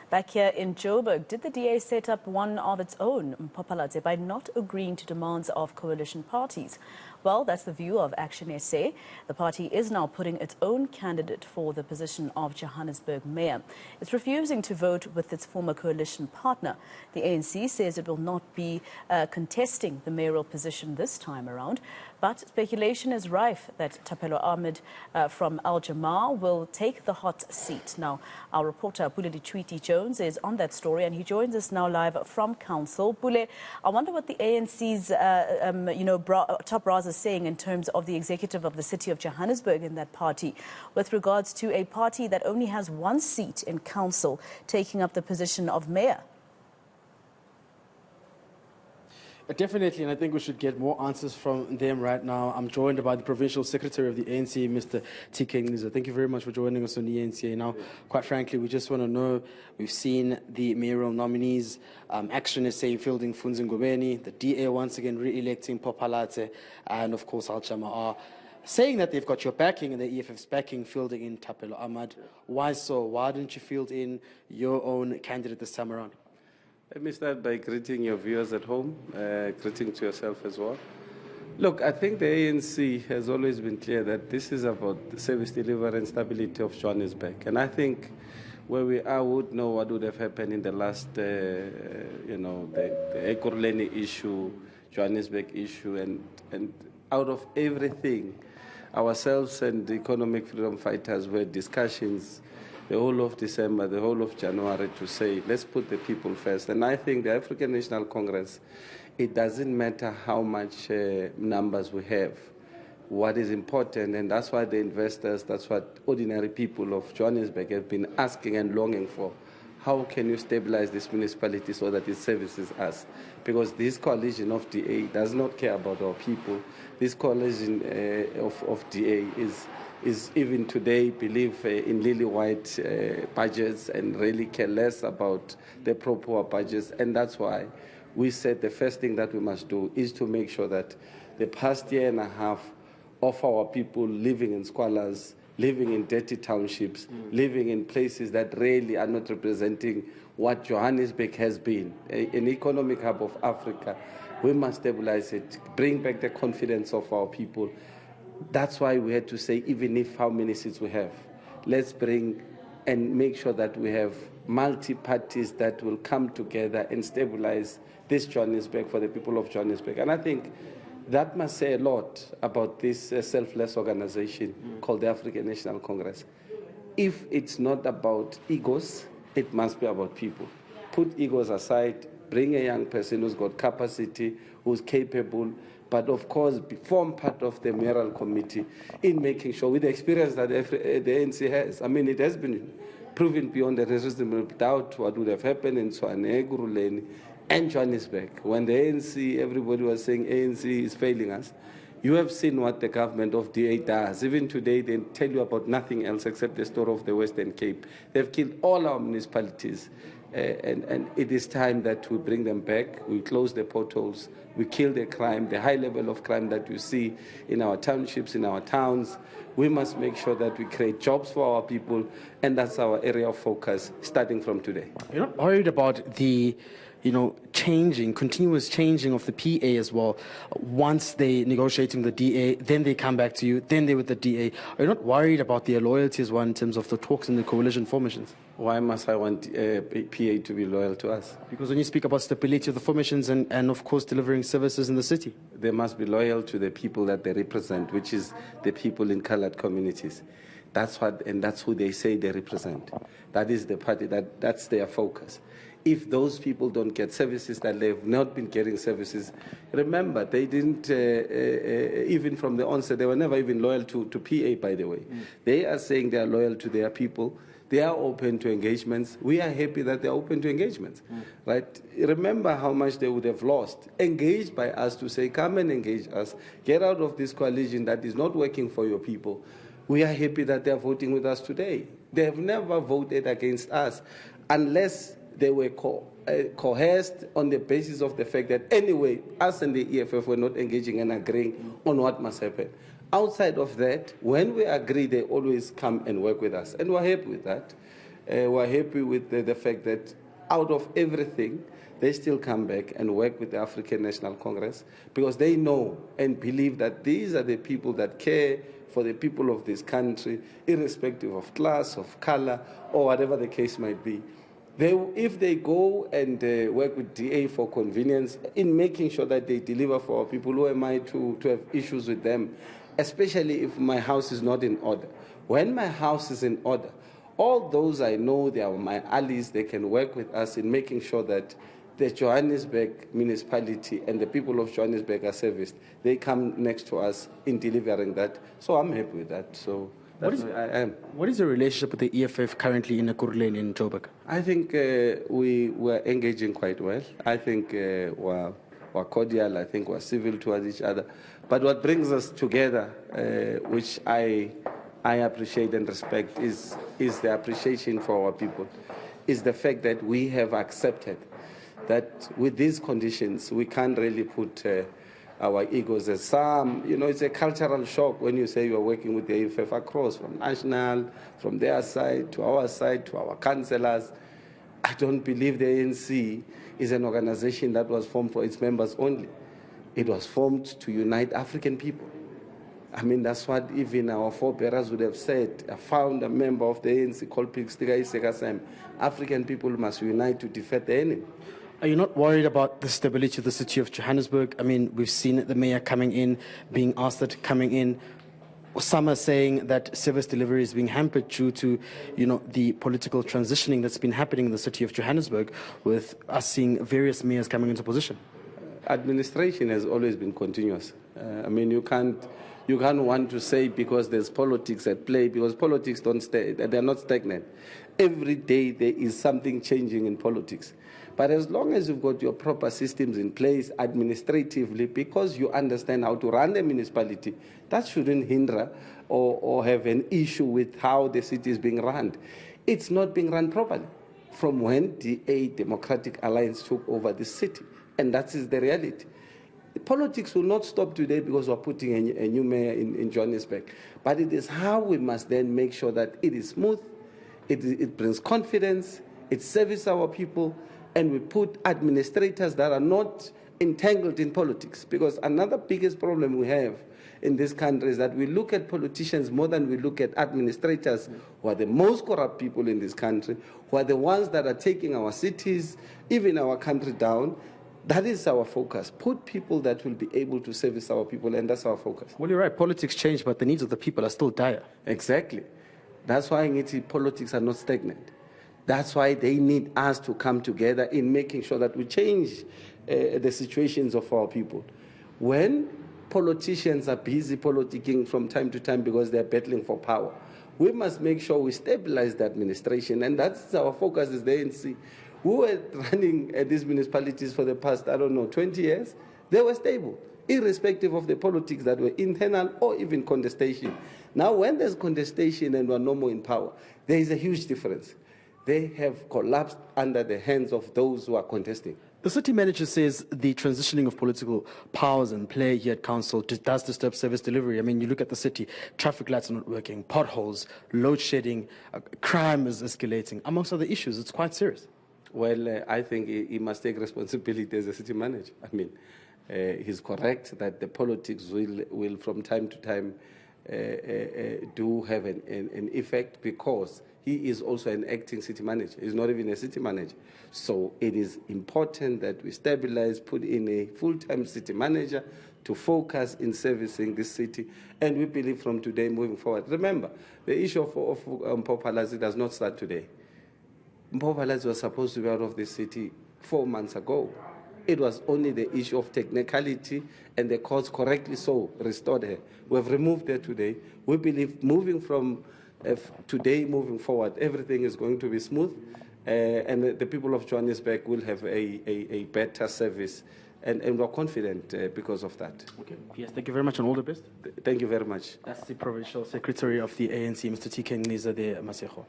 Back here in Joburg, did the DA set up one of its own, Phalatse, by not agreeing to demands of coalition parties? Well, that's the view of ActionSA. The party is now putting its own candidate for the position of Johannesburg mayor. It's refusing to vote with its former coalition partner. The ANC says it will not be contesting the mayoral position this time around. But speculation is rife that Thapelo Ahmed from Al Jamaa will take the hot seat. Now, our reporter Pule Letshwiti-Jones is on that story, and he joins us now live from Council. Pule, I wonder what the ANC's top brass is saying in terms of the executive of the city of Johannesburg in that party, with regards to a party that only has one seat in Council taking up the position of mayor. Definitely, and I think we should get more answers from them right now. I'm joined by the Provincial Secretary of the ANC, Mr. TK Ngqiza. Thank you very much for joining us on the eNCA. Now, quite frankly, we just want to know, we've seen the mayoral nominees, ActionSA fielding Funzi Ngubeni, the DA once again re-electing Phalatse, and of course Al Jamaa saying that they've got your backing and the EFF's backing, fielding in Thapelo Ahmed. Why so? Why didn't you field in your own candidate this time around? Let me start by greeting your viewers at home, greeting to yourself as well. Look, I think the ANC has always been clear that this is about the service delivery and stability of Johannesburg. And I think where we are would know what would have happened in the last, the Ekurhuleni issue, Johannesburg issue, and out of everything, ourselves and the economic freedom fighters were discussions the whole of December, the whole of January to say, let's put the people first. And I think the African National Congress, it doesn't matter how much numbers we have. What is important, and that's why the investors, that's what ordinary people of Johannesburg have been asking and longing for. How can you stabilize this municipality so that it services us? Because this coalition of DA does not care about our people. This coalition of DA is even today believe in lily white budgets and really care less about the proper budgets. And that's why we said the first thing that we must do is to make sure that the past year and a half of our people living in squalors, living in dirty townships, living in places that really are not representing what Johannesburg has been, an economic hub of Africa. We must stabilize it, bring back the confidence of our people. That's why we had to say, even if how many seats we have, let's bring and make sure that we have multi-parties that will come together and stabilize this Johannesburg for the people of Johannesburg. And I think that must say a lot about this selfless organization called the African National Congress. If it's not about egos, it must be about people. Put egos aside, bring a young person who's got capacity, who's capable, but of course form part of the mayoral committee in making sure, with the experience that the ANC has. I mean, it has been proven beyond a reasonable doubt what would have happened in Tshwane, Ekurhuleni, and Johannesburg. When the ANC, everybody was saying ANC is failing us. You have seen what the government of DA does. Even today, they tell you about nothing else except the story of the Western Cape. They've killed all our municipalities. And it is time that we bring them back. We close the potholes. We kill the crime, the high level of crime that you see in our townships, in our towns. We must make sure that we create jobs for our people, and that's our area of focus starting from today. You're not worried about the continuous changing of the PA as well? Once they're negotiating the DA, then they come back to you, then they're with the DA. Are you not worried about their loyalty as well in terms of the talks and the coalition formations? Why must I want PA to be loyal to us? Because when you speak about stability of the formations and of course delivering services in the city, they must be loyal to the people that they represent, which is the people in colored communities. That's who they say they represent. That is the party, that's their focus. If those people don't get services, that they've not been getting services, remember, they didn't, even from the onset, they were never even loyal to PA, by the way. They are saying they are loyal to their people. They are open to engagements. We are happy that they are open to engagements, right? Remember how much they would have lost, engaged by us to say, come and engage us, get out of this coalition that is not working for your people. We are happy that they are voting with us today. They have never voted against us unless they were coerced on the basis of the fact that anyway, us and the EFF were not engaging and agreeing on what must happen. Outside of that, when we agree, they always come and work with us, and we're happy with that. were happy with the fact that out of everything, they still come back and work with the African National Congress because they know and believe that these are the people that care for the people of this country, irrespective of class, of color, or whatever the case might be. If they go and work with DA for convenience in making sure that they deliver for our people, who am I to have issues with them, especially if my house is not in order. When my house is in order, all those I know, they are my allies, they can work with us in making sure that the Johannesburg municipality and the people of Johannesburg are serviced. They come next to us in delivering that. So I'm happy with that. So that's where I am. What is your relationship with the EFF currently in Ekurhuleni in Joburg? I think we were engaging quite well. I think we're cordial. I think we're civil towards each other. But what brings us together, which I appreciate and respect, is the appreciation for our people, is the fact that we have accepted that with these conditions, we can't really put our egos as some, it's a cultural shock when you say you're working with the EFF across, from national, from their side, to our councillors. I don't believe the ANC is an organization that was formed for its members only. It was formed to unite African people. I mean, that's what even our forebears would have said. I found a member of the ANC called Pigstika Isekasem. African people must unite to defeat the enemy. Are you not worried about the stability of the city of Johannesburg? I mean, we've seen the mayor coming in, being asked that coming in. Some are saying that service delivery is being hampered due to, the political transitioning that's been happening in the city of Johannesburg, with us seeing various mayors coming into position. Administration has always been continuous. I mean, you can't want to say because there's politics at play, because politics they're not stagnant. Every day there is something changing in politics. But as long as you've got your proper systems in place administratively, because you understand how to run the municipality, that shouldn't hinder or have an issue with how the city is being run. It's not being run properly from when the Democratic Alliance took over the city, and that is the reality. Politics will not stop today because we're putting a new mayor in Johannesburg, but it is how we must then make sure that it is smooth, it brings confidence, it serves our people, and we put administrators that are not entangled in politics. Because another biggest problem we have in this country is that we look at politicians more than we look at administrators, who are the most corrupt people in this country, who are the ones that are taking our cities, even our country down. That is our focus. Put people that will be able to service our people, and that's our focus. Well, you're right. Politics change, but the needs of the people are still dire. Exactly. That's why politics are not stagnant. That's why they need us to come together in making sure that we change the situations of our people. When politicians are busy politicking from time to time because they're battling for power, we must make sure we stabilize the administration, and that's our focus as the ANC. Who were running these municipalities for the past, 20 years, they were stable, irrespective of the politics that were internal or even contestation. Now, when there's contestation and we're no more in power, there is a huge difference. They have collapsed under the hands of those who are contesting. The city manager says the transitioning of political powers and play here at council does disturb service delivery. I mean, you look at the city, traffic lights are not working, potholes, load shedding, crime is escalating, amongst other issues. It's quite serious. Well, I think he must take responsibility as a city manager. I mean, he's correct that the politics will from time to time do have an effect, because he is also an acting city manager. He's not even a city manager. So it is important that we stabilize, put in a full-time city manager to focus in servicing this city. And we believe from today moving forward. Remember, the issue of Phalatse does not start today. Phalatse was supposed to be out of the city 4 months ago. It was only the issue of technicality, and the courts correctly so restored her. We have removed her today. We believe moving from today, moving forward, everything is going to be smooth, and the people of Johannesburg will have a better service, and we're confident because of that. Okay. Yes, thank you very much, and all the best. Thank you very much. That's the Provincial Secretary of the ANC, Mr. TK Ngniza de Masego.